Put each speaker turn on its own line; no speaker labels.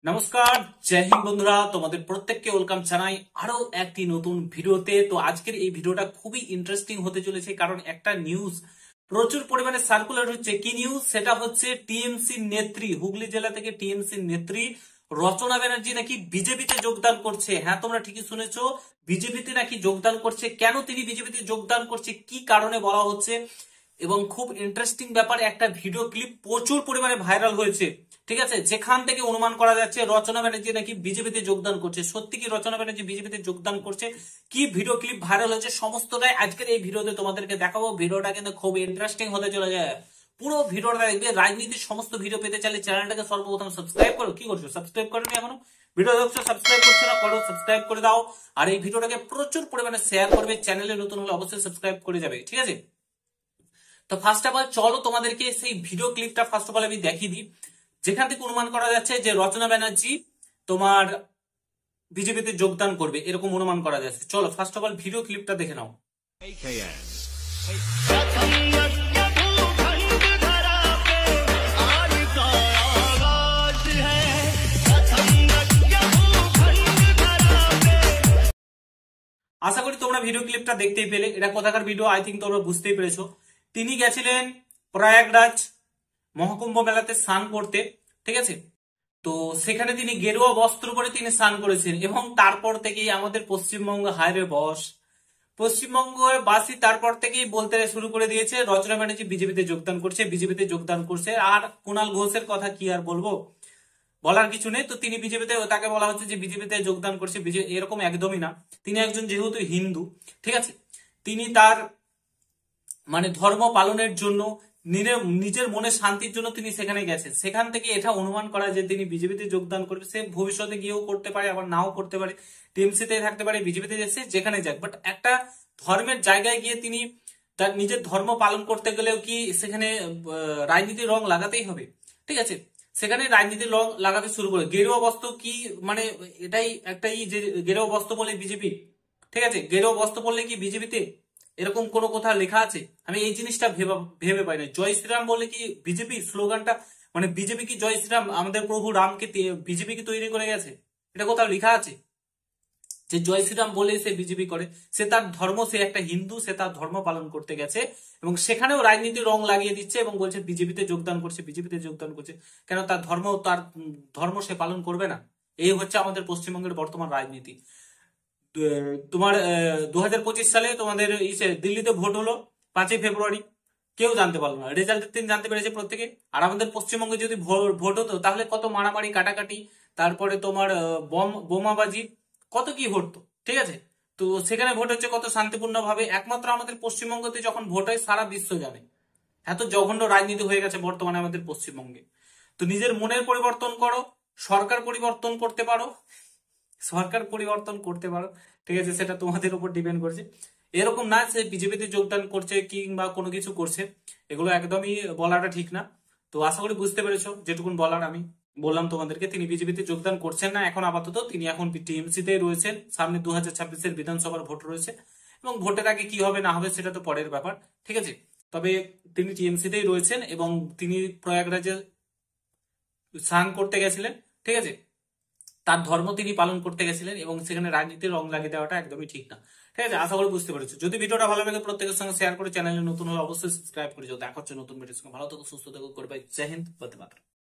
নমস্কার, জয় হিন্দ বন্ধুরা, তোমাদের প্রত্যেককে ওয়েলকাম জানাই আরো একটি নতুন ভিডিওতে। তো আজকের এই ভিডিওটা খুবই ইন্টারেস্টিং হতে চলেছে, কারণ একটা নিউজ প্রচুর পরিমাণে সার্কুলেট হচ্ছে। কি নিউজ? সেটা হচ্ছে টিএমসি নেত্রী, হুগলি জেলা থেকে টিএমসি নেত্রী রচনা ব্যানার্জি নাকি বিজেপিতে যোগদান করছে। হ্যাঁ, তোমরা ঠিকই শুনেছো, বিজেপিতে নাকি যোগদান করছে। কেন তিনি বিজেপিতে যোগদান করছে, কি কারণে বলা হচ্ছে, এবং খুব ইন্টারেস্টিং ব্যাপার, একটা ভিডিও ক্লিপ প্রচুর পরিমাণে ভাইরাল হয়েছে। ঠিক আছে, যেখান থেকে অনুমান করা যাচ্ছে রচনা ব্যানার্জি নাকি বিজেপিতে যোগদান করছে। সত্যি কি রচনা ব্যানার্জি বিজেপিতে যোগদান করছে? কি ভিডিও ক্লিপ ভাইরাল হয়েছে সমস্তটাই আজকের এই ভিডিওতে তোমাদেরকে দেখাবো। ভিডিওটা কিন্তু খুব ইন্টারেস্টিং হতে চলে যায়, পুরো ভিডিওটা দেখবে। রাজনীতির সমস্ত ভিডিও পেতে চাইলে চ্যানেলটাকে সর্বপ্রথম সাবস্ক্রাইব করো। কি করছো? সাবস্ক্রাইব করোনি এখনো? ভিডিও দেখছো, সাবস্ক্রাইব করছো না? করো, সাবস্ক্রাইব করে দাও। আর এই ভিডিওটাকে প্রচুর পরিমাণে শেয়ার করবে। চ্যানেলে নতুন হলে অবশ্যই সাবস্ক্রাইব করে যাবে, ঠিক আছে? তো ফার্স্ট অফ অল চলো তোমাদেরকে সেই ভিডিও ক্লিপটা ফার্স্ট অফ অল আমি দেখিয়ে দিই, যেখান থেকে অনুমান করা যাচ্ছে যে রচনা ব্যানার্জি তোমার বিজেপিতে যোগদান করবে, এরকম অনুমান করা যাচ্ছে। চলো ফার্স্ট অফ অল ভিডিও ক্লিপটা দেখে নাও।
AKN
আশা করি তোমরা ভিডিও ক্লিপটা দেখতেই পেলে। এটা কোথাকার ভিডিও আই থিঙ্ক তোমরা বুঝতেই পেরেছো। তিনি গেছিলেন প্রয়াগরাজ মহাকুম্ভ মেলাতে স্নান করতে, ঠিক আছে? তো সেখানে তিনি গেরুয়া বস্ত্র পরে তিনি স্নান করেছেন, এবং তারপর থেকেই আমাদের পশ্চিমবঙ্গ হাইরে বস, পশ্চিমবঙ্গের বাসী তারপর থেকেই বলতে শুরু করে দিয়েছে রচনা ব্যানার্জি বিজেপিতে যোগদান করছে, বিজেপিতে যোগদান করছে। আর কুণাল ঘোষের কথা কি আর বলবো, বলার কিছু নেই। তো তিনি বিজেপিতে, তাকে বলা হচ্ছে যে বিজেপিতে যোগদান করছে, এরকম একদমই না। তিনি একজন যেহেতু হিন্দু, ঠিক আছে, তিনি তার মানে ধর্ম পালনের জন্য, নিজের মনে শান্তির জন্য তিনি সেখানে গেছেন। সেখান থেকে এটা অনুমান করা যে তিনি বিজেপিতে যোগদান করবে। সে ভবিষ্যতে গিয়েও করতে পারে, আবার নাও করতে পারে, টিএমসিতে থাকতে পারে, বিজেপিতে যাচ্ছে, যেখানে যাক। বাট একটা ধর্মের জায়গায় গিয়ে তিনি তার নিজের ধর্ম পালন করতে গেলেও কি সেখানে রাজনীতির রং লাগাতেই হবে? ঠিক আছে, সেখানে রাজনীতির রং লাগাতে শুরু করে। গেরুয়া বস্ত্র কি মানে এটাই একটাই যে গেরুয়া বস্ত্র বলে বিজেপি, ঠিক আছে? গেরুয়া বস্ত্র বললে কি বিজেপিতে এরকম কোনো কথা লেখা আছে? আমি এই জিনিসটা ভেবে পাই না। জয় শ্রীরাম বলে কি বিজেপি স্লোগানটা, মানে বিজেপি কি জয় শ্রীরাম আমাদের প্রভু রামকে বিজেপি কি তৈরি করে গেছে? এটা কোথাও লেখা আছে যে জয় শ্রীরাম বলে সে বিজেপি করে? সে তার ধর্ম, সে একটা হিন্দু, সে তার ধর্ম পালন করতে গেছে, এবং সেখানেও রাজনীতির রং লাগিয়ে দিচ্ছে এবং বলছে বিজেপিতে যোগদান করছে, বিজেপিতে যোগদান করছে। কেন? তার ধর্ম, তার ধর্ম সে পালন করবে না? এই হচ্ছে আমাদের পশ্চিমবঙ্গের বর্তমান রাজনীতি। তোমার 2025 সালে তোমাদের দিল্লিতে ভোট হলো 5ই ফেব্রুয়ারি, কেউ জানতে পারলো না, রেজাল্টের দিন জানতে পেরেছে প্রত্যেকে। আর আমাদের পশ্চিমবঙ্গে যদি ভোট হতো তাহলে কত মারামারি কাটাকাটি, তারপরে তোমার বোমাবাজি, কত কি ঘটতো, ঠিক আছে? তো সেখানে ভোট হচ্ছে কত শান্তিপূর্ণ ভাবে। একমাত্র আমাদের পশ্চিমবঙ্গতে যখন ভোট হয় সারা বিশ্ব জানে। এত জঘন্য রাজনীতি হয়ে গেছে বর্তমানে আমাদের পশ্চিমবঙ্গে। তো নিজের মনের পরিবর্তন করো, সরকার পরিবর্তন করতে পারো, সরকার পরিবর্তন করতে পারো, ঠিক আছে? সেটা তোমাদের উপর ডিপেন্ড করছে। এরকম না সে বিজেপিতে যোগদান করছে কিংবা কোনো কিছু করছে, এগুলো একদমই বলাটা ঠিক না। তো আশা করি বুঝতে পেরেছো, যেটুকুন বলার আমি বললাম তোমাদেরকে। তিনি বিজেপিতে যোগদান করছেন না এখন আপাতত, তিনি এখন টিএমসিতেই রয়েছেন। সামনে 2026-এর বিধানসভার ভোট রয়েছে, এবং ভোটের আগে কি হবে না হবে সেটা তো পরের ব্যাপার, ঠিক আছে? তবে তিনি টিএমসিতেই রয়েছেন, এবং তিনি প্রয়াগরাজে স্নান করতে গেছিলেন, ঠিক আছে? তার ধর্ম তিনি পালন করতে গেছিলেন, এবং সেখানে রাজনীতির রং লাগিয়ে দেওয়াটা একদমই ঠিক না, ঠিক আছে? আশা করি বুঝতে পেরেছো। যদি ভিডিওটা ভালো লাগে প্রত্যেকের সঙ্গে শেয়ার করে, চ্যানেলে নতুন হলে অবশ্যই সাবস্ক্রাইব করে যাও। দেখা হচ্ছে নতুন ভিডিওর সঙ্গে। ভালো থেকো, সুস্থ থেকো, করবে। জয় হিন্দ, বন্দে মাতরম।